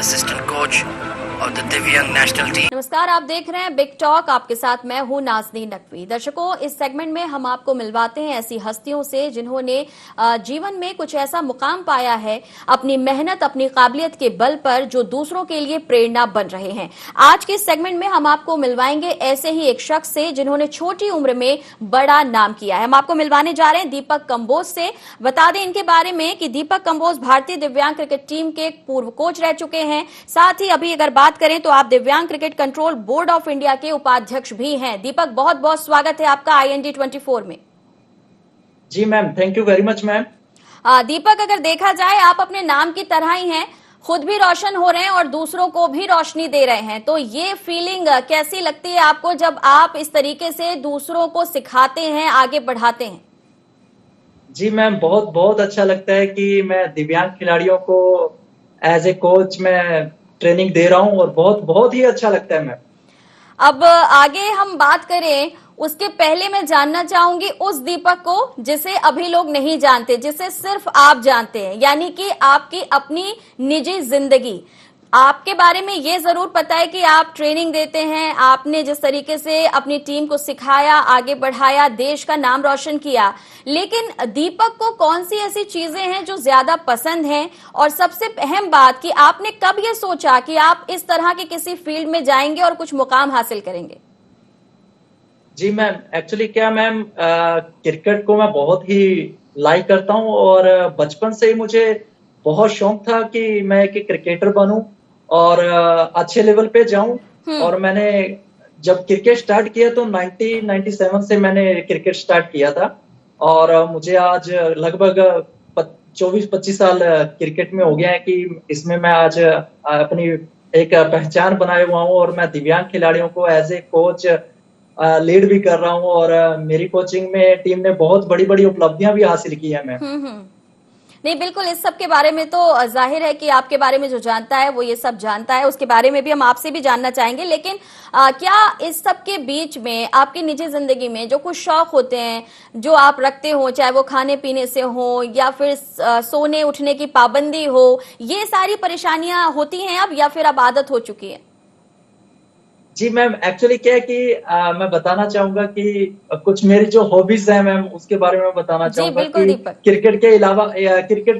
assistant coach of the दिव्यांग national team. नमस्कार, आप देख रहे हैं बिग टॉक। आपके साथ मैं हूं नाज़नीन नकवी। दर्शकों, इस सेगमेंट में हम आपको मिलवाते हैं ऐसी हस्तियों से जिन्होंने जीवन में कुछ ऐसा मुकाम पाया है अपनी मेहनत, अपनी काबिलियत के बल पर, जो दूसरों के लिए प्रेरणा बन रहे हैं। आज के इस सेगमेंट में हम आपको मिलवाएंगे ऐसे ही एक शख्स से जिन्होंने छोटी उम्र में बड़ा नाम किया है। हम आपको मिलवाने जा रहे हैं दीपक कंबोज से। बता दें इनके बारे में कि दीपक कंबोज भारतीय दिव्यांग क्रिकेट टीम के पूर्व कोच रह चुके हैं। साथ ही अभी अगर बात करें तो आप दिव्यांग cricket control board of India के उपाध्यक्ष भी हैं। दीपक, बहुत बहुत स्वागत है आपका IND24 में। जी ma'am, thank you very much ma'am. Deepak, अगर देखा जाए आप अपने नाम की तरह ही हैं, खुद भी रोशन हो रहे हैं और दूसरों को भी रोशनी दे रहे हैं। तो ये फीलिंग कैसी लगती है आपको जब आप इस तरीके से दूसरों को सिखाते हैं, आगे बढ़ाते हैं? जी मैम, बहुत बहुत अच्छा लगता है कि मैं दिव्यांग खिलाड़ियों को एज ए कोच मैं ट्रेनिंग दे रहा हूं और बहुत बहुत ही अच्छा लगता है मैम। अब आगे हम बात करें, उसके पहले मैं जानना चाहूंगी उस दीपक को जिसे अभी लोग नहीं जानते, जिसे सिर्फ आप जानते हैं, यानी कि आपकी अपनी निजी जिंदगी। आपके बारे में ये जरूर पता है कि आप ट्रेनिंग देते हैं, आपने जिस तरीके से अपनी टीम को सिखाया, आगे बढ़ाया, देश का नाम रोशन किया। लेकिन दीपक को कौन सी ऐसी चीजें हैं जो ज्यादा पसंद हैं? और सबसे अहम बात कि आपने कब ये सोचा कि आप इस तरह के किसी फील्ड में जाएंगे और कुछ मुकाम हासिल करेंगे? जी मैम, एक्चुअली क्या मैम, क्रिकेट को मैं बहुत ही लाइक करता हूं और बचपन से ही मुझे बहुत शौक था कि मैं एक क्रिकेटर बनूं और अच्छे लेवल पे जाऊं। और मैंने जब क्रिकेट स्टार्ट किया तो 1997 से मैंने क्रिकेट स्टार्ट किया था और मुझे आज लगभग 24-25 साल क्रिकेट में हो गया है कि इसमें मैं आज अपनी एक पहचान बनाए हुआ हूं और मैं दिव्यांग खिलाड़ियों को एज ए कोच लीड भी कर रहा हूं और मेरी कोचिंग में टीम ने बहुत बड़ी बड़ी उपलब्धियां भी हासिल की है मैं। नहीं, बिल्कुल, इस सब के बारे में तो जाहिर है कि आपके बारे में जो जानता है वो ये सब जानता है। उसके बारे में भी हम आपसे भी जानना चाहेंगे। लेकिन क्या इस सब के बीच में आपकी निजी जिंदगी में जो कुछ शौक होते हैं जो आप रखते हो, चाहे वो खाने पीने से हो या फिर सोने उठने की पाबंदी हो, ये सारी परेशानियां होती हैं अब, या फिर अब आदत हो चुकी है? जी मैम, एक्चुअली क्या है कि मैं बताना चाहूंगा कि कुछ मेरी जो हॉबीज है मैम उसके बारे में बताना चाहूंगा कि क्रिकेट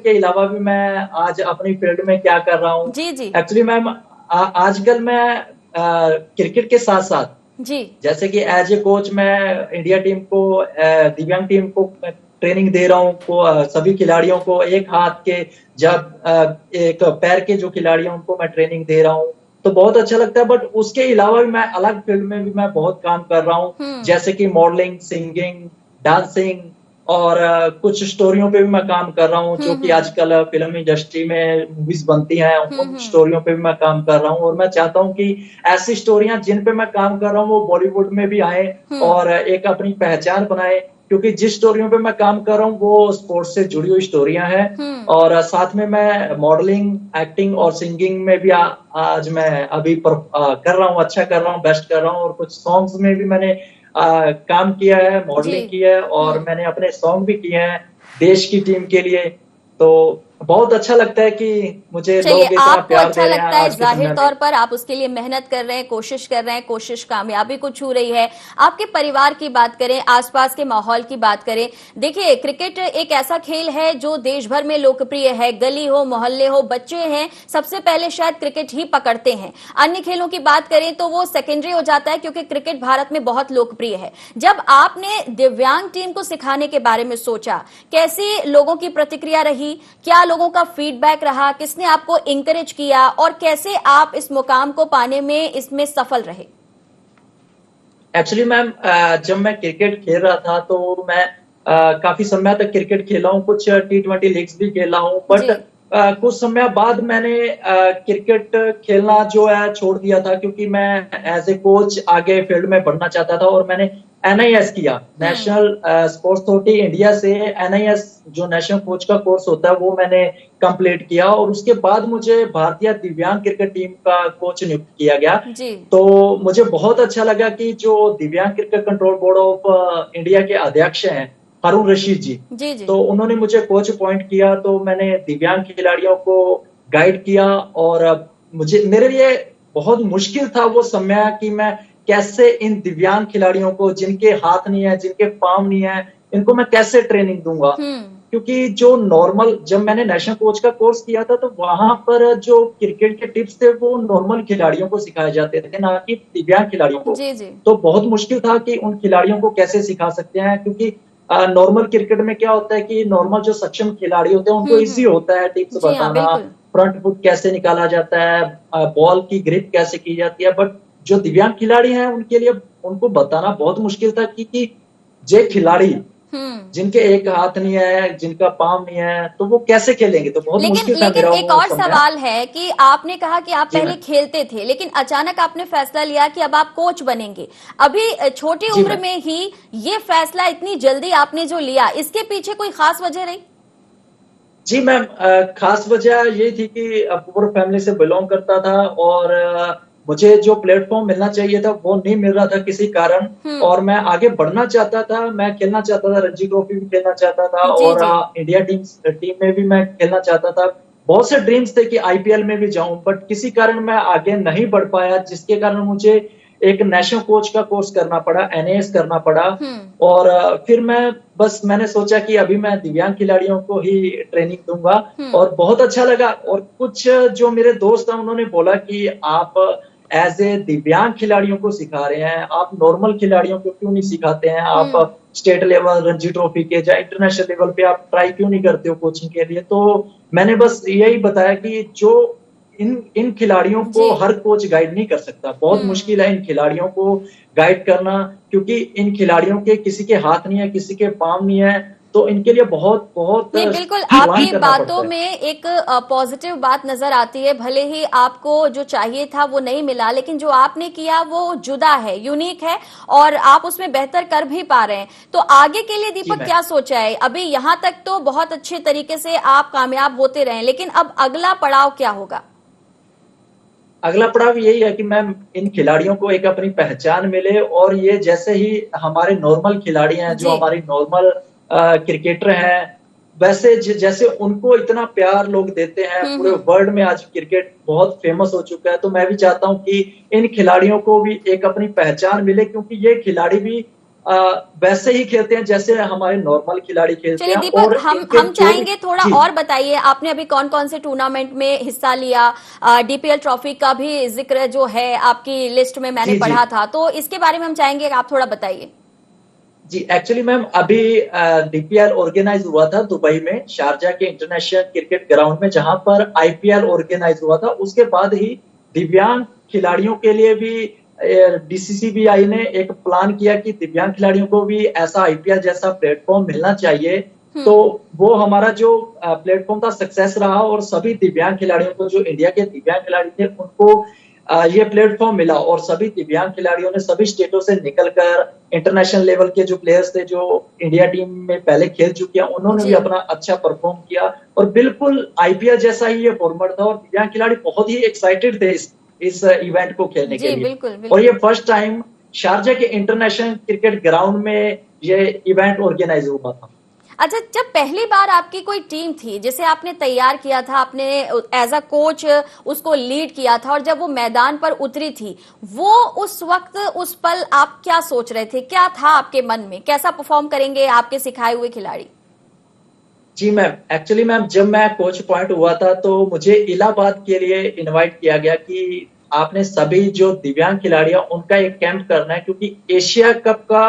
के अलावा भी मैं आज अपनी फील्ड में क्या कर रहा हूँ। जी जी। एक्चुअली मैम, आजकल मैं क्रिकेट के साथ साथ जी जैसे कि एज ए कोच मैं इंडिया टीम को, दिव्यांग टीम को ट्रेनिंग दे रहा हूँ। सभी खिलाड़ियों को एक हाथ के, जब एक पैर के जो खिलाड़ी हैं उनको मैं ट्रेनिंग दे रहा हूँ, तो बहुत अच्छा लगता है। बट उसके अलावा भी मैं अलग फील्ड में भी मैं बहुत काम कर रहा हूँ, जैसे कि मॉडलिंग, सिंगिंग, डांसिंग और कुछ स्टोरियों पे भी मैं काम कर रहा हूँ, जो कि आजकल फिल्म इंडस्ट्री में मूवीज बनती हैं, उन स्टोरियों पे भी मैं काम कर रहा हूँ। और मैं चाहता हूँ कि ऐसी स्टोरियां जिन पे मैं काम कर रहा हूँ वो बॉलीवुड में भी आए और एक अपनी पहचान बनाए, क्योंकि जिस स्टोरियों पे मैं काम कर रहा हूँ वो स्पोर्ट्स से जुड़ी हुई स्टोरियां हैं। और साथ में मैं मॉडलिंग, एक्टिंग और सिंगिंग में भी आज मैं अभी कर रहा हूँ, अच्छा कर रहा हूँ, बेस्ट कर रहा हूँ। और कुछ सॉन्ग्स में भी मैंने काम किया है, मॉडलिंग की है और मैंने अपने सॉन्ग भी किए हैं देश की टीम के लिए। तो बहुत अच्छा लगता है कि मुझे लोग इतना प्यार दे रहे हैं। लगता है जाहिर तौर पर आप उसके लिए मेहनत कर रहे हैं, कोशिश कर रहे हैं, कोशिश कामयाबी को छू रही है। आपके परिवार की बात करें, आसपास के माहौल की बात करें, देखिए क्रिकेट एक ऐसा खेल है जो देश भर में लोकप्रिय है। गली हो, मोहल्ले हो, बच्चे हैं, सबसे पहले शायद क्रिकेट ही पकड़ते हैं। अन्य खेलों की बात करें तो वो सेकेंडरी हो जाता है, क्योंकि क्रिकेट भारत में बहुत लोकप्रिय है। जब आपने दिव्यांग टीम को सिखाने के बारे में सोचा, कैसी लोगों की प्रतिक्रिया रही, क्या लोगों का फीडबैक रहा, किसने आपको इंकरेज किया और कैसे आप इस मुकाम को पाने में इसमें सफल रहे? एक्चुअली मैम, जब मैं क्रिकेट खेल रहा था तो मैं काफी समय तक क्रिकेट खेला हूँ, कुछ T20 लीग्स भी खेला हूँ। बट कुछ समय बाद मैंने क्रिकेट खेलना जो है छोड़ दिया था, क्योंकि मैं एज ए कोच आगे फील्ड में बढ़ना चाहता था। और मैंने NIS किया, नेशनल स्पोर्ट्स अथॉरिटी इंडिया से NIS जो नेशनल कोच का कोर्स होता है वो मैंने कंप्लीट किया। और उसके बाद मुझे भारतीय दिव्यांग क्रिकेट टीम का कोच नियुक्त किया गया। तो मुझे बहुत अच्छा लगा कि जो दिव्यांग cricket control board of India के अध्यक्ष हैं हारून रशीद जी, तो उन्होंने मुझे कोच अपॉइंट किया। तो मैंने दिव्यांग खिलाड़ियों को गाइड किया और मुझे मेरे लिए बहुत मुश्किल था वो समय कि मैं कैसे इन दिव्यांग खिलाड़ियों को, जिनके हाथ नहीं है, जिनके पाँव नहीं है, इनको मैं कैसे ट्रेनिंग दूंगा। क्योंकि जो नॉर्मल, जब मैंने नेशनल कोच का कोर्स किया था तो वहां पर जो क्रिकेट के टिप्स थे वो नॉर्मल खिलाड़ियों को सिखाए जाते थे, ना कि दिव्यांग खिलाड़ियों को। जी जी। तो बहुत मुश्किल था कि उन खिलाड़ियों को कैसे सिखा सकते हैं, क्योंकि नॉर्मल क्रिकेट में क्या होता है कि नॉर्मल जो सक्षम खिलाड़ी होते हैं उनको इजी होता है टिप्स बताना, फ्रंट फुट कैसे निकाला जाता है, बॉल की ग्रिप कैसे की जाती है। बट जो दिव्यांग खिलाड़ी हैं उनके लिए उनको बताना बहुत मुश्किल था कि जे खिलाड़ी जिनके एक हाथ नहीं है, जिनका पाँव नहीं है, तो वो कैसे खेलेंगे। तो बहुत मुश्किल था मेरा। लेकिन एक और सवाल है कि आपने कहा कि आप पहले खेलते थे, लेकिन अचानक आपने फैसला लिया कि अब आप कोच बनेंगे। अभी छोटी उम्र में ही ये फैसला इतनी जल्दी आपने जो लिया, इसके पीछे कोई खास वजह रही? जी मैम, खास वजह ये थी कि पुअर फैमिली से बिलोंग करता था और मुझे जो प्लेटफॉर्म मिलना चाहिए था वो नहीं मिल रहा था किसी कारण, और मैं आगे बढ़ना चाहता था। मैं खेलना चाहता था, रणजी ट्रॉफी भी खेलना चाहता था और इंडिया टीम में भी मैं खेलना चाहता था। बहुत से ड्रीम्स थे कि आईपीएल में भी जाऊं, बट किसी कारण मैं आगे नहीं बढ़ पाया, जिसके कारण मुझे एक नेशनल कोच का कोर्स करना पड़ा, एनएएस करना पड़ा। और फिर मैंने सोचा कि अभी मैं दिव्यांग खिलाड़ियों को ही ट्रेनिंग दूंगा, और बहुत अच्छा लगा। और कुछ जो मेरे दोस्त हैं उन्होंने बोला कि आप एज ए दिव्यांग खिलाड़ियों को सिखा रहे हैं, आप नॉर्मल खिलाड़ियों को क्यों नहीं सिखाते हैं, आप स्टेट लेवल, रणजी ट्रॉफी के या इंटरनेशनल लेवल पे आप ट्राई क्यों नहीं करते हो कोचिंग के लिए। तो मैंने बस यही बताया कि जो इन खिलाड़ियों को हर कोच गाइड नहीं कर सकता, बहुत मुश्किल है इन खिलाड़ियों को गाइड करना, क्योंकि इन खिलाड़ियों के किसी के हाथ नहीं है, किसी के पाँव नहीं है, तो इनके लिए बहुत बहुत नहीं, बिल्कुल आपकी बातों में एक पॉजिटिव बात नजर आती है। भले ही आपको जो चाहिए था वो नहीं मिला, लेकिन जो आपने किया वो जुदा है, यूनिक है, और आप उसमें बेहतर कर भी पा रहे हैं। तो आगे के लिए दीपक क्या सोचा है? अभी यहाँ तक तो बहुत अच्छे तरीके से आप कामयाब होते रहे, लेकिन अब अगला पड़ाव क्या होगा? अगला पड़ाव यही है कि मैम इन खिलाड़ियों को एक अपनी पहचान मिले, और ये जैसे ही हमारे नॉर्मल खिलाड़ी हैं, जो हमारी नॉर्मल क्रिकेटर हैं, वैसे जैसे उनको इतना प्यार लोग देते हैं पूरे वर्ल्ड में, आज क्रिकेट बहुत फेमस हो चुका है, तो मैं भी चाहता हूं कि इन खिलाड़ियों को भी एक अपनी पहचान मिले, क्योंकि ये खिलाड़ी भी वैसे ही खेलते हैं जैसे हमारे नॉर्मल खिलाड़ी खेलते हैं। दीपक, और हम चाहेंगे थोड़ा और बताइए, आपने अभी कौन कौन से टूर्नामेंट में हिस्सा लिया? डीपीएल ट्रॉफी का भी जिक्र जो है आपकी लिस्ट में मैंने पढ़ा था, तो इसके बारे में हम चाहेंगे कि आप थोड़ा बताइए। जी, एक्चुअली मैम अभी डीपीएल ऑर्गेनाइज हुआ था दुबई में, शारजा के इंटरनेशनल क्रिकेट ग्राउंड में, जहां पर आईपीएल ऑर्गेनाइज हुआ था। उसके बाद ही दिव्यांग खिलाड़ियों के लिए भी डीसीसीबीआई ने एक प्लान किया कि दिव्यांग खिलाड़ियों को भी ऐसा आईपीएल जैसा प्लेटफॉर्म मिलना चाहिए। तो वो हमारा जो प्लेटफॉर्म था सक्सेस रहा, और सभी दिव्यांग खिलाड़ियों को, जो इंडिया के दिव्यांग खिलाड़ी थे, उनको ये प्लेटफॉर्म मिला, और सभी दिव्यांग खिलाड़ियों ने सभी स्टेटों से निकलकर इंटरनेशनल लेवल के जो प्लेयर्स थे, जो इंडिया टीम में पहले खेल चुके हैं, उन्होंने भी अपना अच्छा परफॉर्म किया, और बिल्कुल आईपीएल जैसा ही ये फॉर्मेट था, और दिव्यांग खिलाड़ी बहुत ही एक्साइटेड थे इस इवेंट को खेलने के लिए। बिल्कुल। और ये फर्स्ट टाइम शारजा के इंटरनेशनल क्रिकेट ग्राउंड में ये इवेंट ऑर्गेनाइज हुआ था। अच्छा, जब पहली बार आपकी कोई टीम थी जिसे आपने तैयार किया था, आपने एज अ कोच उसको लीड किया था, और जब वो मैदान पर उतरी थी, वो उस वक्त, उस पल आप क्या सोच रहे थे? क्या था आपके मन में? कैसा परफॉर्म करेंगे आपके सिखाए हुए खिलाड़ी? जी मैम, एक्चुअली मैम जब मैं कोच पॉइंट हुआ था तो मुझे इलाहाबाद के लिए इनवाइट किया गया कि आपने सभी जो दिव्यांग खिलाड़ी हैं उनका एक कैंप करना है, क्योंकि एशिया कप का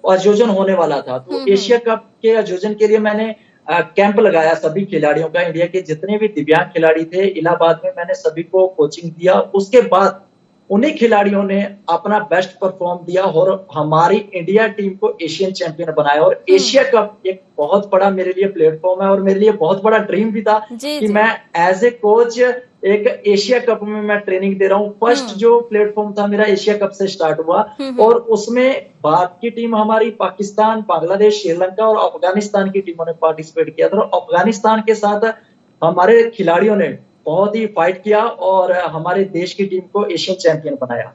आयोजन होने वाला था। तो एशिया कप के आयोजन के लिए मैंने कैंप लगाया सभी खिलाड़ियों का। इंडिया के जितने भी दिव्यांग खिलाड़ी थे इलाहाबाद में, मैंने सभी को कोचिंग दिया। उसके बाद उन्हीं खिलाड़ियों ने अपना बेस्ट परफॉर्म दिया और हमारी इंडिया टीम को एशियन चैंपियन बनाया। और एशिया कप एक बहुत बड़ा मेरे लिए प्लेटफॉर्म है, और मेरे लिए बहुत बड़ा ड्रीम भी था कि मैं एज ए कोच एक एशिया कप में मैं ट्रेनिंग दे रहा हूँ। फर्स्ट जो प्लेटफॉर्म था मेरा एशिया कप से स्टार्ट हुआ, और उसमें भारत की टीम, हमारी पाकिस्तान, बांग्लादेश, श्रीलंका और अफगानिस्तान की टीमों ने पार्टिसिपेट किया था। और अफगानिस्तान के साथ हमारे खिलाड़ियों ने बहुत ही फाइट किया और हमारे देश की टीम को एशियन चैंपियन बनाया।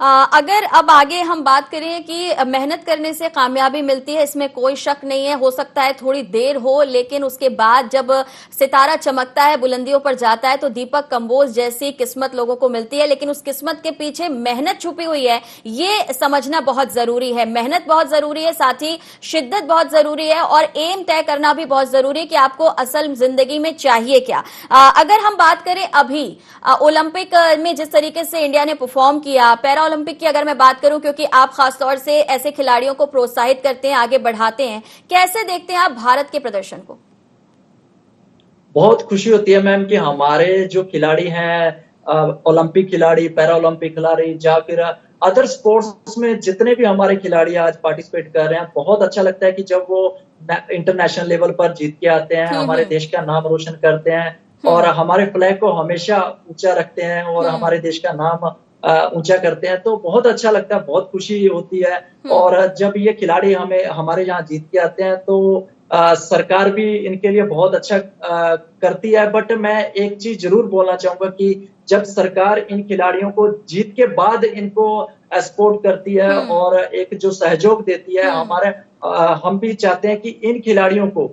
अगर अब आगे हम बात करें कि मेहनत करने से कामयाबी मिलती है, इसमें कोई शक नहीं है। हो सकता है थोड़ी देर हो, लेकिन उसके बाद जब सितारा चमकता है, बुलंदियों पर जाता है, तो दीपक कंबोज जैसी किस्मत लोगों को मिलती है। लेकिन उस किस्मत के पीछे मेहनत छुपी हुई है, ये समझना बहुत जरूरी है। मेहनत बहुत जरूरी है, साथ ही शिद्दत बहुत जरूरी है, और एम तय करना भी बहुत जरूरी है कि आपको असल जिंदगी में चाहिए क्या। अगर हम बात करें अभी ओलंपिक में जिस तरीके से इंडिया ने परफॉर्म किया, पैरा ओलंपिक की अगर मैं बात करूं, क्योंकि आप खासतौर से ऐसे खिलाड़ियों को प्रोत्साहित करते हैं, आगे बढ़ाते हैं, कैसे देखते हैं आप भारत के प्रदर्शन को? बहुत खुशी होती है मैम कि हमारे जो खिलाड़ी हैं, ओलंपिक खिलाड़ी, पैरा ओलंपिक खिलाड़ी, या फिर अदर स्पोर्ट्स में जितने भी हमारे खिलाड़ी आज पार्टिसिपेट कर रहे हैं, बहुत अच्छा लगता है कि जब वो इंटरनेशनल लेवल पर जीत के आते हैं, हमारे देश का नाम रोशन करते हैं और हमारे फ्लैग को हमेशा ऊंचा रखते हैं और हमारे देश का नाम ऊंचा करते हैं, तो बहुत अच्छा लगता है, बहुत खुशी होती है। और जब ये खिलाड़ी हमारे यहाँ जीत के आते हैं तो सरकार भी इनके लिए बहुत अच्छा करती है। बट मैं एक चीज जरूर बोलना चाहूंगा कि जब सरकार इन खिलाड़ियों को जीत के बाद इनको सपोर्ट करती है और एक जो सहयोग देती है, हम भी चाहते हैं कि इन खिलाड़ियों को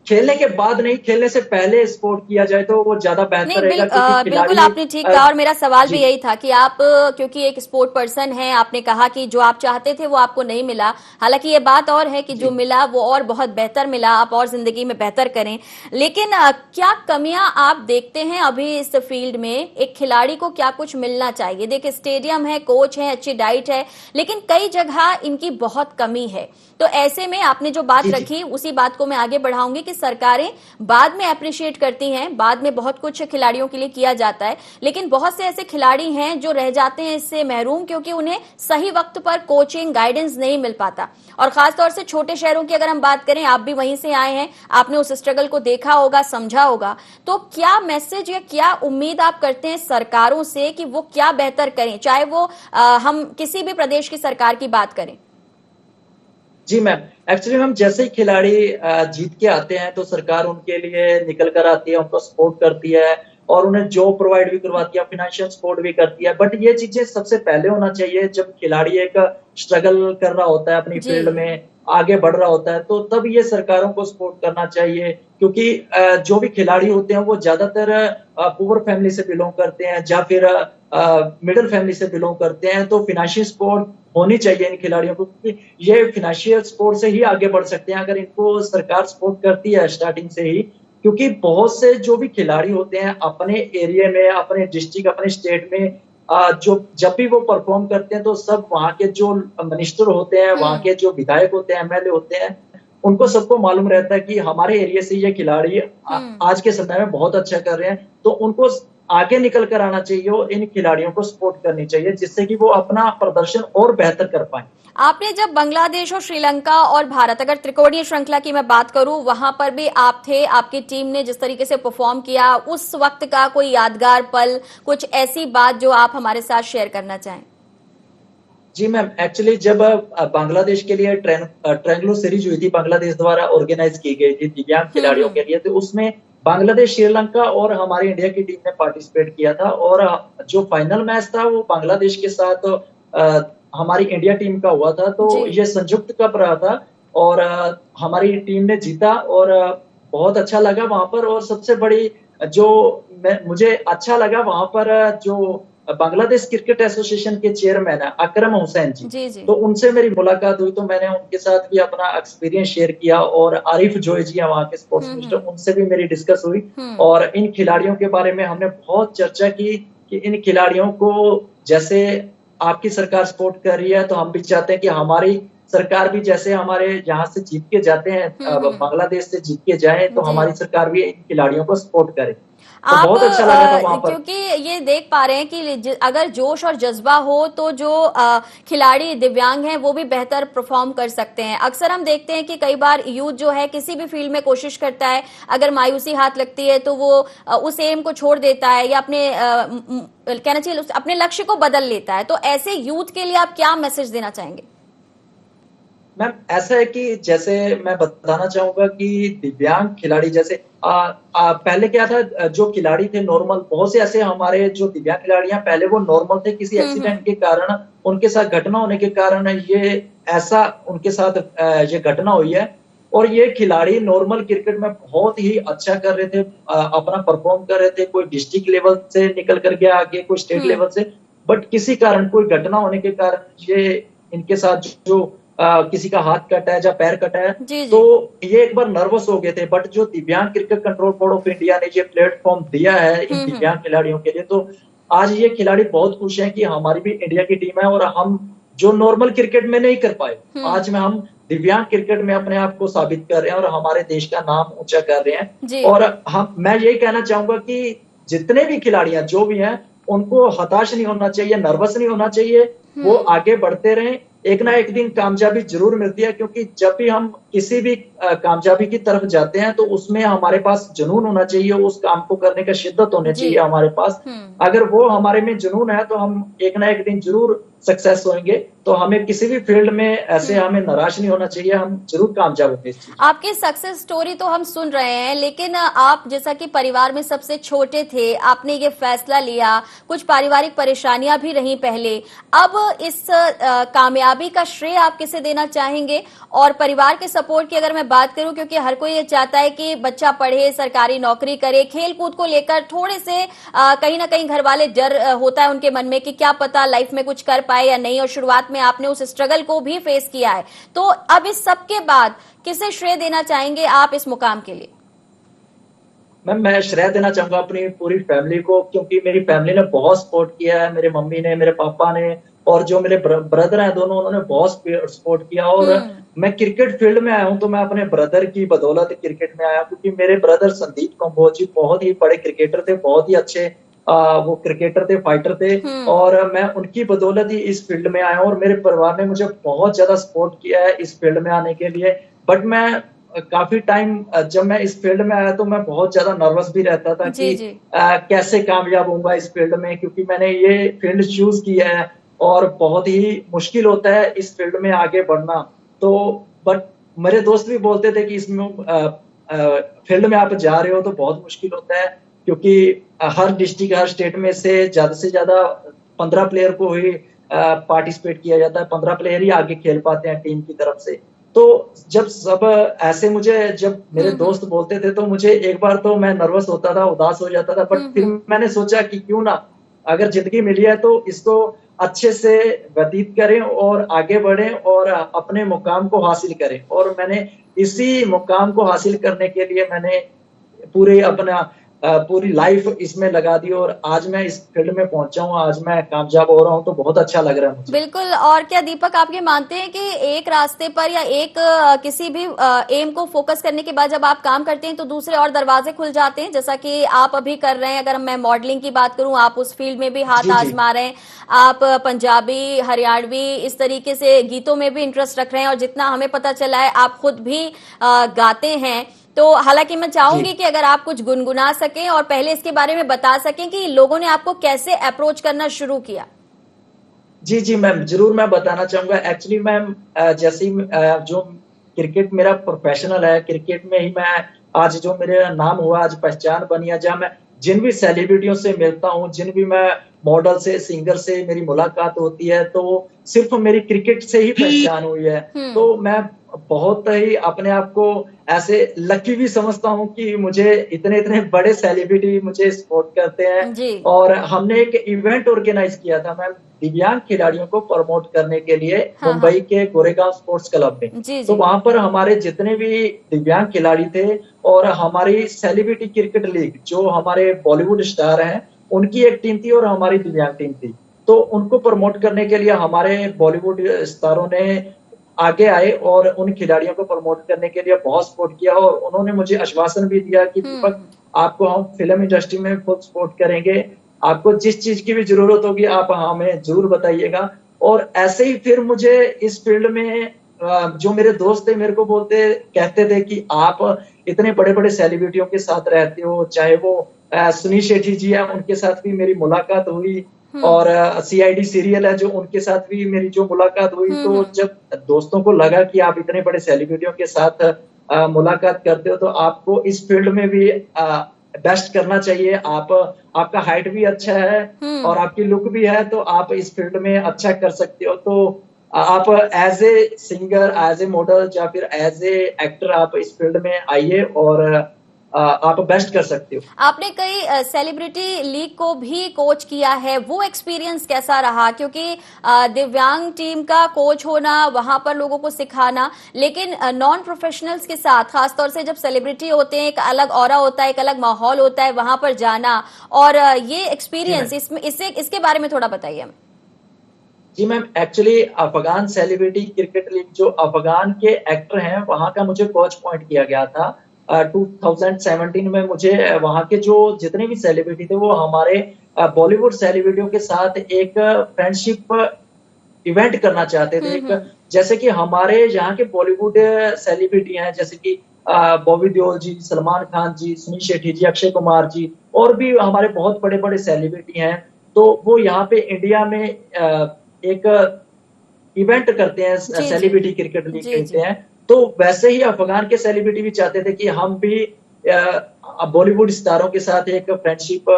खेलने के बाद नहीं, खेलने से पहले सपोर्ट किया जाए तो वो ज्यादा बेहतर रहेगा। बिल्कुल आपने ठीक कहा, और मेरा सवाल भी यही था कि आप क्योंकि एक स्पोर्ट पर्सन हैं, आपने कहा कि जो आप चाहते थे वो आपको नहीं मिला। हालांकि ये बात और है कि जो मिला वो और बहुत बेहतर मिला, आप और जिंदगी में बेहतर करें। लेकिन क्या कमियां आप देखते हैं अभी इस फील्ड में? एक खिलाड़ी को क्या कुछ मिलना चाहिए? देखिए, स्टेडियम है, कोच है, अच्छी डाइट है, लेकिन कई जगह इनकी बहुत कमी है। तो ऐसे में आपने जो बात रखी, उसी बात को मैं आगे बढ़ाऊंगी कि सरकारें बाद में अप्रिशिएट करती हैं, बाद में बहुत कुछ खिलाड़ियों के लिए किया जाता है, लेकिन बहुत से ऐसे खिलाड़ी हैं जो रह जाते हैं इससे महरूम, क्योंकि उन्हें सही वक्त पर कोचिंग, गाइडेंस नहीं मिल पाता। और खासतौर से छोटे शहरों की अगर हम बात करें, आप भी वहीं से आए हैं, आपने उस स्ट्रगल को देखा होगा, समझा होगा, तो क्या मैसेज या क्या उम्मीद आप करते हैं सरकारों से कि वो क्या बेहतर करें, चाहे वो हम किसी भी प्रदेश की सरकार की बात करें? जी मैम, एक्चुअली मैम जैसे ही खिलाड़ी जीत के आते हैं तो सरकार उनके लिए निकल कर आती है, उनको सपोर्ट करती है और उन्हें जॉब प्रोवाइड भी करवाती है, फाइनेंशियल सपोर्ट भी करती है। बट ये चीजें सबसे पहले होना चाहिए जब खिलाड़ी एक स्ट्रगल कर रहा होता है, अपनी फील्ड में आगे बढ़ रहा होता है, तो तब ये सरकारों को सपोर्ट करना चाहिए। क्योंकि जो भी खिलाड़ी होते हैं वो ज्यादातर पुअर फैमिली से बिलोंग करते हैं या फिर मिडिल फैमिली से बिलोंग करते हैं, तो फाइनेंशियल सपोर्ट होनी चाहिए इन खिलाड़ियों को, क्योंकि ये फाइनेंशियल सपोर्ट से ही आगे बढ़ सकते हैं अगर इनको सरकार सपोर्ट करती है स्टार्टिंग से ही। क्योंकि बहुत से जो भी खिलाड़ी होते हैं अपने एरिया में, अपने डिस्ट्रिक्ट, अपने स्टेट में जो जब भी वो परफॉर्म करते हैं तो सब वहाँ के जो मिनिस्टर होते हैं, वहाँ के जो विधायक होते हैं, एमएलए होते हैं, उनको सबको मालूम रहता है कि हमारे एरिया से ये खिलाड़ी आज के समय में बहुत अच्छा कर रहे हैं, तो उनको आगे निकल कर आना चाहिए और इन खिलाड़ियों को सपोर्ट करनी चाहिए जिससे कि वो अपना प्रदर्शन और बेहतर कर पाए। आपने जब बांग्लादेश और श्रीलंका और भारत, अगर त्रिकोणीय श्रृंखला की मैं बात करूं, वहां पर भी आप थे, आपकी टीम ने जिस तरीके से परफॉर्म किया, उस वक्त का कोई यादगार पल, कुछ ऐसी बात जो आप हमारे साथ शेयर करना चाहें? जी मैम, एक्चुअली जब बांग्लादेश के लिए ट्रायंगुलर सीरीज हुई थी, बांग्लादेश द्वारा ऑर्गेनाइज की गई थी दिव्यांग खिलाड़ियों के लिए, तो उसमें बांग्लादेश, श्रीलंका और हमारी इंडिया की टीम ने पार्टिसिपेट किया था। और जो फाइनल मैच था वो बांग्लादेश के साथ हमारी इंडिया टीम का हुआ था, तो ये संयुक्त कप रहा था और हमारी टीम ने जीता और बहुत अच्छा लगा वहां पर। और सबसे बड़ी जो मुझे अच्छा लगा वहां पर, जो बांग्लादेश क्रिकेट एसोसिएशन के चेयरमैन है अकरम हुसैन जी, तो उनसे मेरी मुलाकात हुई, तो मैंने उनके साथ भी अपना एक्सपीरियंस शेयर किया। और आरिफ जोए जी है वहाँ के स्पोर्ट्स मिनिस्टर, उनसे भी मेरी डिस्कस हुई और इन खिलाड़ियों के बारे में हमने बहुत चर्चा की कि इन खिलाड़ियों को जैसे आपकी सरकार सपोर्ट कर रही है, तो हम भी चाहते हैं कि हमारी सरकार भी जैसे हमारे यहाँ से जीत के जाते हैं, बांग्लादेश से जीत के जाए, तो हमारी सरकार भी इन खिलाड़ियों को सपोर्ट करे। तो आप बहुत अच्छा लगा था वहां पर, क्योंकि ये देख पा रहे हैं कि अगर जोश और जज्बा हो तो जो खिलाड़ी दिव्यांग हैं वो भी बेहतर परफॉर्म कर सकते हैं। अक्सर हम देखते हैं कि कई बार यूथ जो है किसी भी फील्ड में कोशिश करता है, अगर मायूसी हाथ लगती है तो वो उस एम को छोड़ देता है या अपने कहना चाहिए अपने लक्ष्य को बदल लेता है। तो ऐसे यूथ के लिए आप क्या मैसेज देना चाहेंगे? मैम ऐसा है कि जैसे मैं बताना चाहूंगा कि दिव्यांग खिलाड़ी जैसे पहले क्या था, जो खिलाड़ी थे नॉर्मल, बहुत से ऐसे हमारे जो दिव्यांग खिलाड़ी हैं पहले वो नॉर्मल थे, किसी एक्सीडेंट के कारण उनके साथ घटना होने के कारण ये ऐसा उनके साथ ये घटना हुई है। और ये खिलाड़ी नॉर्मल क्रिकेट में बहुत ही अच्छा कर रहे थे, अपना परफॉर्म कर रहे थे, कोई डिस्ट्रिक्ट लेवल से निकल कर गया आगे, कोई स्टेट लेवल से, बट किसी कारण कोई घटना होने के कारण ये इनके साथ जो किसी का हाथ कटा है या पैर कटा है, तो ये एक बार नर्वस हो गए थे। बट जो दिव्यांग cricket control board of India ने ये प्लेटफॉर्म दिया है इन दिव्यांग खिलाड़ियों के लिए, तो आज ये खिलाड़ी बहुत खुश हैं कि हमारी भी इंडिया की टीम है और हम जो नॉर्मल क्रिकेट में नहीं कर पाए, आज में हम दिव्यांग क्रिकेट में अपने आप को साबित कर रहे हैं और हमारे देश का नाम ऊंचा कर रहे हैं। और मैं यही कहना चाहूंगा कि जितने भी खिलाड़ी हैं, जो भी हैं, उनको हताश नहीं होना चाहिए, नर्वस नहीं होना चाहिए, वो आगे बढ़ते रहें। एक ना एक दिन कामयाबी जरूर मिलती है, क्योंकि जब भी हम किसी भी कामयाबी की तरफ जाते हैं तो उसमें हमारे पास जुनून होना चाहिए, उस काम को करने का शिद्दत होनी चाहिए हमारे पास। अगर वो हमारे में जुनून है तो हम एक ना एक दिन जरूर सक्सेस होंगे। तो हमें किसी भी फील्ड में ऐसे हमें निराश नहीं होना चाहिए, हम जरूर कामयाब होंगे इस चीज। आपकी सक्सेस स्टोरी तो हम सुन रहे हैं, लेकिन आप जैसा कि परिवार में सबसे छोटे थे, आपने ये फैसला लिया, कुछ पारिवारिक परेशानियां भी रही पहले, अब इस कामयाबी का श्रेय आप किसे देना चाहेंगे? और परिवार के सपोर्ट की अगर मैं बात करूं, क्योंकि हर कोई ये चाहता है कि बच्चा पढ़े, सरकारी नौकरी करे, खेल कूद को लेकर थोड़े से कहीं ना कहीं घर वाले डर होता है उनके मन में कि क्या पता लाइफ में कुछ कर पाए या नहीं, और शुरुआत में आपने उस स्ट्रगल को भी फेस किया है। तो अब इस सब के बाद किसे श्रेय देना चाहेंगे आप इस मुकाम के लिए? मैम मैं श्रेय देना चाहूंगा अपनी पूरी फैमिली को, क्योंकि मेरी फैमिली ने बहुत सपोर्ट किया है, मेरे मम्मी ने, मेरे पापा ने, और जो मेरे ब्रदर हैं दोनों, उन्होंने बहुत सपोर्ट किया। और मैं क्रिकेट फील्ड में आया हूं तो मैं अपने ब्रदर की बदौलत क्रिकेट में आया, क्योंकि मेरे ब्रदर संदीप कंबोज जी बहुत ही बड़े क्रिकेटर थे, बहुत ही अच्छे वो क्रिकेटर थे, फाइटर थे, और मैं उनकी बदौलत ही इस फील्ड में आया हूं। और मेरे परिवार ने मुझे बहुत ज्यादा सपोर्ट किया है इस फील्ड में आने के लिए। बट मैं काफी टाइम जब मैं इस फील्ड में आया तो मैं बहुत ज्यादा नर्वस भी रहता था कि कैसे कामयाब होऊंगा इस फील्ड में, क्योंकि मैंने ये फील्ड चूज किया है और बहुत ही मुश्किल होता है इस फील्ड में आगे बढ़ना। तो बट मेरे दोस्त भी बोलते थे कि इसमें फील्ड में आप जा रहे हो तो बहुत मुश्किल होता है, क्योंकि हर डिस्ट्रिक्ट, हर स्टेट में से ज्यादा 15 प्लेयर को ही पार्टिसिपेट किया जाता है, 15 प्लेयर ही आगे खेल पाते हैं टीम की तरफ से। तो जब सब ऐसे जब मेरे दोस्त बोलते थे तो मुझे एक बार तो मैं नर्वस होता था, उदास हो जाता था, बट फिर मैंने सोचा कि क्यों ना, अगर जिंदगी मिली है तो इसको अच्छे से व्यतीत करें और आगे बढ़ें और अपने मुकाम को हासिल करें। और मैंने इसी मुकाम को हासिल करने के लिए मैंने पूरी लाइफ इसमें लगा दी, और आज मैं इस फील्ड में पहुंचा हूं, आज मैं कामयाब हो रहा हूं, तो बहुत अच्छा लग रहा है मुझे। बिल्कुल। और क्या दीपक आप ये मानते हैं कि एक रास्ते पर या एक किसी भी एम को फोकस करने के बाद जब आप काम करते हैं तो दूसरे और दरवाजे खुल जाते हैं, जैसा कि आप अभी कर रहे हैं? अगर मैं मॉडलिंग की बात करूं, आप उस फील्ड में भी हाथ आजमा रहे हैं, आप पंजाबी, हरियाणवी, इस तरीके से गीतों में भी इंटरेस्ट रख रहे हैं, और जितना हमें पता चला है आप खुद भी गाते हैं। तो हालांकि मैं चाहूंगी कि अगर आप कुछ गुनगुना सकें और पहले इसके बारे में बता सकें कि लोगों ने आपको कैसे अप्रोच करना शुरू किया। जी मैम, जरूर मैं बताना चाहूंगा। एक्चुअली मैम जैसे जो क्रिकेट मेरा प्रोफेशनल है, क्रिकेट में ही मैं आज जो मेरा नाम हुआ, आज पहचान बनी है, जहाँ मैं जिन भी सेलिब्रिटियों से मिलता हूँ, जिन भी मैं मॉडल से, सिंगर से मेरी मुलाकात होती है, तो सिर्फ मेरी क्रिकेट से ही पहचान हुई है। तो मैं बहुत ही अपने आप को ऐसे लकी भी समझता हूँ कि मुझे इतने बड़े सेलिब्रिटी मुझे सपोर्ट करते हैं। और हमने एक इवेंट ऑर्गेनाइज किया था मैम, दिव्यांग खिलाड़ियों को प्रमोट करने के लिए मुंबई के गोरेगांव स्पोर्ट्स क्लब में। तो वहां पर हमारे जितने भी दिव्यांग खिलाड़ी थे और हमारी सेलिब्रिटी क्रिकेट लीग, जो हमारे बॉलीवुड स्टार हैं, उनकी एक टीम थी और हमारी दिव्यांग टीम थी। तो उनको प्रमोट करने के लिए हमारे बॉलीवुड स्टारों ने आगे आए और उन खिलाड़ियों को प्रमोट करने के लिए बहुत सपोर्ट किया, और उन्होंने मुझे आश्वासन भी दिया कि दीपक, आपको हम फिल्म इंडस्ट्री में फुल सपोर्ट करेंगे, आपको जिस चीज की भी जरूरत होगी आप हमें जरूर बताइएगा। और ऐसे ही फिर मुझे इस फील्ड में जो मेरे दोस्त थे मेरे को कहते थे कि आप इतने बड़े बड़े सेलिब्रिटियों के साथ रहते हो, चाहे वो सुनील शेट्टी जी है, उनके साथ भी मेरी मुलाकात हुई, और CID सीरियल है जो उनके साथ भी मेरी जो मुलाकात हुई, तो जब दोस्तों को लगा कि आप इतने बड़े सेलिब्रिटियों के साथ मुलाकात करते हो तो आपको इस फील्ड में भी बेस्ट करना चाहिए। आपका हाइट भी अच्छा है और आपकी लुक भी है, तो आप इस फील्ड में अच्छा कर सकते हो। तो आप as a singer, as a model या फिर एज ए एक्टर आप इस फील्ड में आइए और आप बेस्ट कर सकते हो। आपने कई सेलिब्रिटी लीग को भी कोच किया है, वो एक्सपीरियंस कैसा रहा? क्योंकि दिव्यांग टीम का कोच होना, वहां पर लोगों को सिखाना, लेकिन नॉन प्रोफेशनल्स के साथ, खासतौर से जब सेलिब्रिटी होते हैं, एक अलग ऑरा होता है, एक अलग माहौल होता है, वहां पर जाना और ये एक्सपीरियंस, इसके बारे में थोड़ा बताइए। जी ma'am, actually Afghan celebrity cricket league, जो अफगान के एक्टर हैं वहां का मुझे कोच पॉइंट किया गया था। 2017 में मुझे वहां के जो जितने भी सेलिब्रिटी थे वो हमारे बॉलीवुड सेलिब्रिटियों के साथ एक फ्रेंडशिप इवेंट करना चाहते थे। जैसे कि हमारे यहाँ के बॉलीवुड सेलिब्रिटी हैं, जैसे कि बॉबी देओल जी, सलमान खान जी, सुनील शेट्टी जी, अक्षय कुमार जी, और भी हमारे बहुत बड़े बड़े सेलिब्रिटी हैं। तो वो यहाँ पे इंडिया में एक इवेंट करते हैं, सेलिब्रिटी क्रिकेट लीग कहते हैं। तो वैसे ही अफगान के सेलिब्रिटी भी चाहते थे कि हम भी बॉलीवुड स्टारों के साथ एक फ्रेंडशिप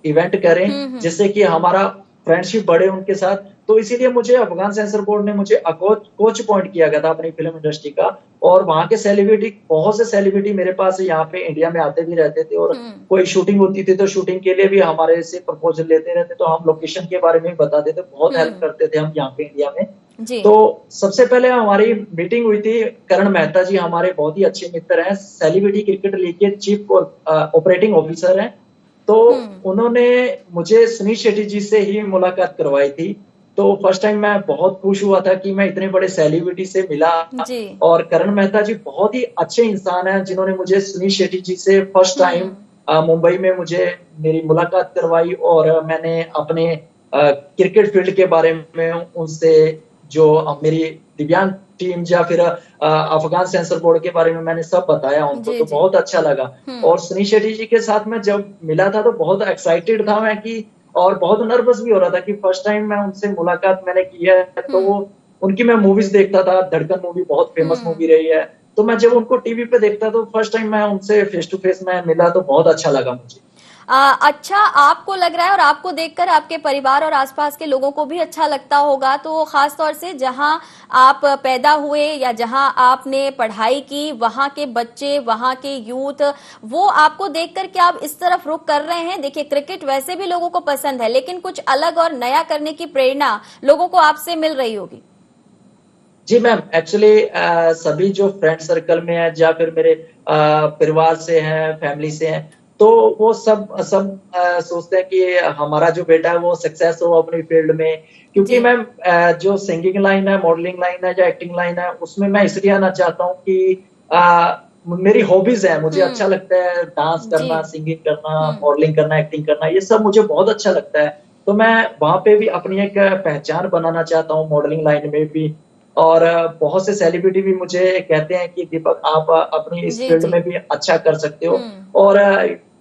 इवेंट करें, जिससे कि हमारा फ्रेंडशिप बढ़े उनके साथ। तो इसीलिए मुझे अफगान सेंसर बोर्ड ने मुझे कोच पॉइंट किया गया था अपनी फिल्म इंडस्ट्री का। और वहां के सेलिब्रिटी, बहुत से सेलिब्रिटी मेरे पास यहाँ पे इंडिया में आते भी रहते थे, और कोई शूटिंग होती थी तो शूटिंग के लिए भी हमारे से प्रपोजल लेते रहते, तो हम लोकेशन के बारे में बताते थे, बहुत हेल्प करते थे हम यहाँ पे इंडिया में। तो सबसे पहले हमारी मीटिंग हुई थी, करण मेहता जी हमारे बहुत ही अच्छे मित्र हैं, सेलिब्रिटी क्रिकेट लीग के चीफ ऑपरेटिंग ऑफिसर हैं। तो उन्होंने मुझे सुनील शेट्टी जी से ही मुलाकात करवाई थी। तो फर्स्ट टाइम मैं बहुत खुश हुआ था कि मैं इतने बड़े सेलिब्रिटी से मिला। और करण मेहता जी बहुत ही अच्छे इंसान हैं, जिन्होंने मुझे सुनील शेट्टी जी से फर्स्ट टाइम मुंबई में मुझे मेरी मुलाकात करवाई, और मैंने अपने क्रिकेट फील्ड के बारे में उनसे, जो मेरी दिव्यांग टीम या फिर अफगान सेंसर बोर्ड के बारे में मैंने सब बताया उनको। तो बहुत अच्छा लगा। और सुनील शेट्टी जी के साथ मैं जब मिला था तो बहुत एक्साइटेड था मैं कि, और बहुत नर्वस भी हो रहा था कि फर्स्ट टाइम मैं उनसे मुलाकात मैंने की है। तो उनकी मैं मूवीज देखता था, धड़कन मूवी बहुत फेमस मूवी रही है, तो मैं जब उनको टीवी पे देखता तो फर्स्ट टाइम मैं उनसे फेस टू फेस मैं मिला तो बहुत अच्छा लगा मुझे। अच्छा आपको लग रहा है और आपको देखकर आपके परिवार और आसपास के लोगों को भी अच्छा लगता होगा। तो खास तौर से जहां आप पैदा हुए या जहां आपने पढ़ाई की, वहां के बच्चे, वहां के यूथ, वो आपको देखकर क्या आप इस तरफ रुख कर रहे हैं? देखिए, क्रिकेट वैसे भी लोगों को पसंद है, लेकिन कुछ अलग और नया करने की प्रेरणा लोगों को आपसे मिल रही होगी। जी मैम, एक्चुअली सभी जो फ्रेंड सर्कल में है या फिर मेरे परिवार से हैं, फैमिली से हैं, तो वो सब सोचते हैं कि हमारा जो बेटा है वो सक्सेस हो अपनी फील्ड में। क्योंकि मैम जो सिंगिंग लाइन है, मॉडलिंग लाइन है या एक्टिंग लाइन है, उसमें मैं इसलिए आना चाहता हूँ कि मेरी हॉबीज है, मुझे अच्छा लगता है डांस करना, सिंगिंग करना, मॉडलिंग करना, एक्टिंग करना, ये सब मुझे बहुत अच्छा लगता है। तो मैं वहां पे भी अपनी एक पहचान बनाना चाहता हूँ, मॉडलिंग लाइन में भी। और बहुत से सेलिब्रिटी भी मुझे कहते हैं कि दीपक आप अपनी इस फील्ड में भी अच्छा कर सकते हो। और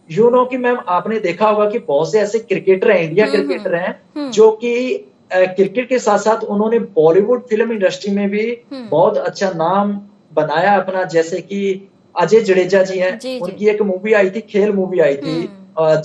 यू नो कि मैम आपने देखा होगा कि बहुत से ऐसे क्रिकेटर हैं, इंडिया क्रिकेटर हैं, जो कि क्रिकेट के साथ साथ उन्होंने बॉलीवुड फिल्म इंडस्ट्री में भी बहुत अच्छा नाम बनाया अपना। जैसे कि अजय जडेजा जी हैं, उनकी एक मूवी आई थी, खेल मूवी आई थी,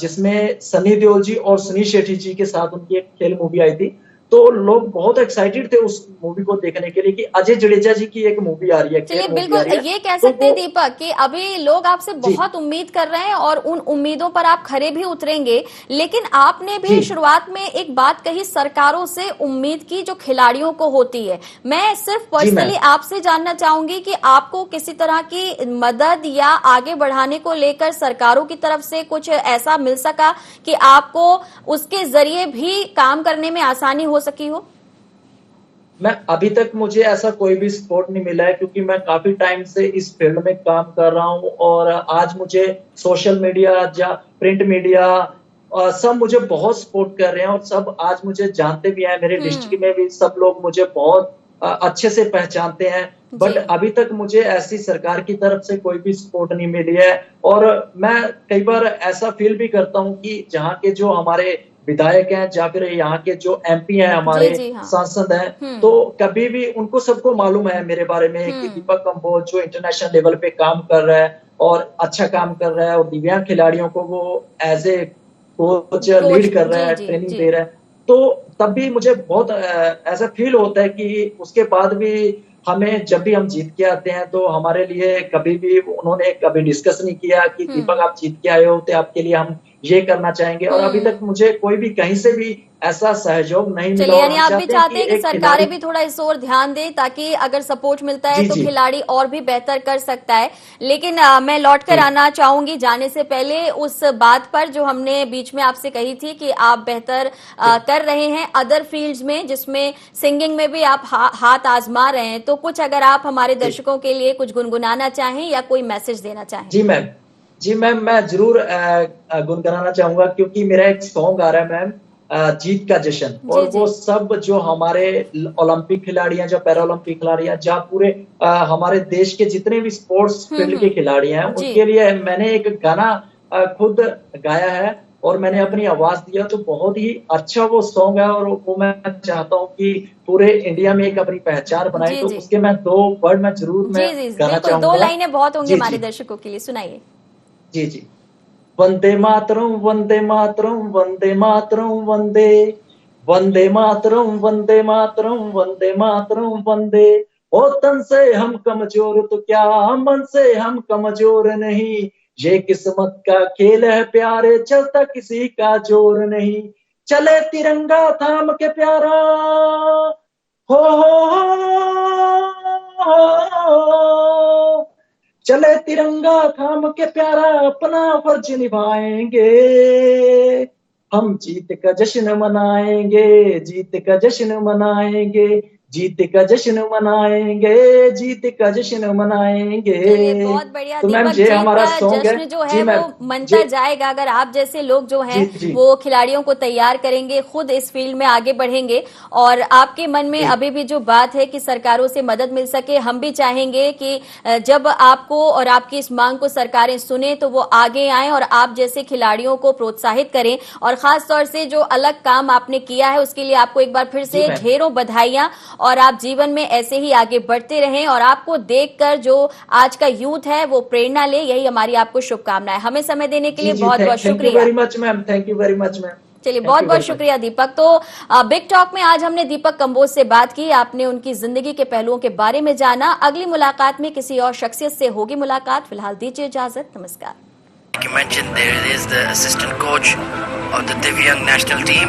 जिसमें सनी देओल जी और सुनील शेट्टी जी के साथ उनकी एक खेल मूवी आई थी। तो लोग बहुत एक्साइटेड थे उस मूवी को देखने के लिए कि अजय जडेजा जी की एक मूवी आ रही है। चलिए, बिल्कुल ये कह सकते हैं दीपक कि अभी लोग आपसे बहुत उम्मीद कर रहे हैं और उन उम्मीदों पर आप खरे भी उतरेंगे। लेकिन आपने भी शुरुआत में एक बात कही, सरकारों से उम्मीद की जो खिलाड़ियों को होती है। मैं सिर्फ पर्सनली आपसे जानना चाहूंगी कि आपको किसी तरह की मदद या आगे बढ़ाने को लेकर सरकारों की तरफ से कुछ ऐसा मिल सका कि आपको उसके जरिए भी काम करने में आसानी हो सकी हो? मैं अभी तक मुझे ऐसा कोई भी सपोर्ट नहीं मिला है, क्योंकि मैं काफी टाइम से इस फील्ड में काम कर रहा हूं। और आज मुझे सोशल मीडिया या प्रिंट मीडिया सब मुझे बहुत सपोर्ट कर रहे हैं, और सब आज मुझे जानते भी हैं। मेरे डिस्ट्रिक्ट में भी सब लोग मुझे बहुत अच्छे से पहचानते हैं। बट अभी तक मुझे ऐसी सरकार की तरफ से कोई भी सपोर्ट नहीं मिली है। और मैं कई बार ऐसा फील भी करता हूँ कि जहाँ के जो हमारे विधायक हैं या फिर यहाँ के जो MP हैं हमारे हाँ। सांसद हैं, तो कभी भी उनको सबको मालूम है मेरे बारे में कि दीपक कंबोज जो इंटरनेशनल लेवल पे काम कर रहा है और अच्छा काम कर रहा है और दिव्यांग खिलाड़ियों को वो एज ए कोच लीड कर रहा है, ट्रेनिंग दे रहा है। तो तब भी मुझे बहुत ऐसा फील होता है कि उसके बाद भी हमें जब भी हम जीत के आते हैं तो हमारे लिए कभी भी उन्होंने कभी डिस्कस नहीं किया कि दीपक आप जीत के आए हो तो आपके लिए हम ये करना चाहेंगे, और अभी तक मुझे कोई भी कहीं से भी ऐसा सहयोग नहीं मिला। चलिए, यानी आप भी चाहते हैं कि सरकारें भी थोड़ा इस ओर ध्यान दें ताकि अगर सपोर्ट मिलता है तो खिलाड़ी और भी बेहतर कर सकता है। लेकिन मैं लौट कर आना चाहूंगी जाने से पहले उस बात पर जो हमने बीच में आपसे कही थी कि आप बेहतर कर रहे हैं अदर फील्ड्स में, जिसमें सिंगिंग में भी आप हाथ आजमा रहे हैं। तो कुछ अगर आप हमारे दर्शकों के लिए कुछ गुनगुनाना चाहें या कोई मैसेज देना चाहें। जी मैम, मैं जरूर गुनगुनाना चाहूंगा क्योंकि मेरा एक सॉन्ग आ रहा है मैम, जीत का जश्न, और वो सब जो हमारे ओलंपिक खिलाड़ी हैं, जो पैरा ओलंपिक खिलाड़ी हैं, जहाँ पूरे हमारे देश के जितने भी स्पोर्ट्स फील्ड के खिलाड़ी हैं, उनके लिए मैंने एक गाना खुद गाया है और मैंने अपनी आवाज दिया। तो बहुत ही अच्छा वो सॉन्ग है और वो मैं चाहता हूँ कि पूरे इंडिया में एक अपनी पहचान बनाए। तो उसके मैं 2 वर्ड में जरूर मैं गाना चाहूंगा। 2 लाइनें बहुत होंगे हमारे दर्शकों के लिए, सुनाइए। जी। वंदे मातरम वंदे मातरम वंदे मातरम वंदे, वंदे मातरम वंदे मातरम वंदे मातरम वंदे। ओ तन से हम कमजोर तो क्या मन से हम कमजोर नहीं, ये किस्मत का खेल है प्यारे, चलता किसी का जोर नहीं। चले तिरंगा थाम के प्यारा, हो चले तिरंगा थाम के प्यारा, अपना फर्ज निभाएंगे, हम जीत का जश्न मनाएंगे, जीत का जश्न मनाएंगे, जीत का जश्न मनाएंगे, जीत का जश्न मनाएंगे। बहुत बढ़िया। तो मैम ये हमारा सॉन्ग जश्न जो है वो मनता जाएगा अगर आप जैसे लोग जो हैं वो खिलाड़ियों को तैयार करेंगे, खुद इस फील्ड में आगे बढ़ेंगे। और आपके मन में अभी भी जो बात है कि सरकारों से मदद मिल सके, हम भी चाहेंगे कि जब आपको और आपकी इस मांग को सरकारें सुने तो वो आगे आए और आप जैसे खिलाड़ियों को प्रोत्साहित करें। और खास तौर से जो अलग काम आपने किया है उसके लिए आपको एक बार फिर से ढेरों बधाइयां, और आप जीवन में ऐसे ही आगे बढ़ते रहें और आपको देखकर जो आज का यूथ है वो प्रेरणा ले, यही हमारी आपको शुभकामनाएं। हमें समय देने के लिए बहुत बहुत शुक्रिया। Thank you very much ma'am, thank you very much ma'am. चलिए, बहुत बहुत शुक्रिया दीपक। तो बिग टॉक में आज हमने दीपक कंबोज से बात की, आपने उनकी जिंदगी के पहलुओं के बारे में जाना। अगली मुलाकात में किसी और शख्सियत से होगी मुलाकात। फिलहाल दीजिए इजाजत, नमस्कार। You mentioned there is the assistant coach of the Divyang national team.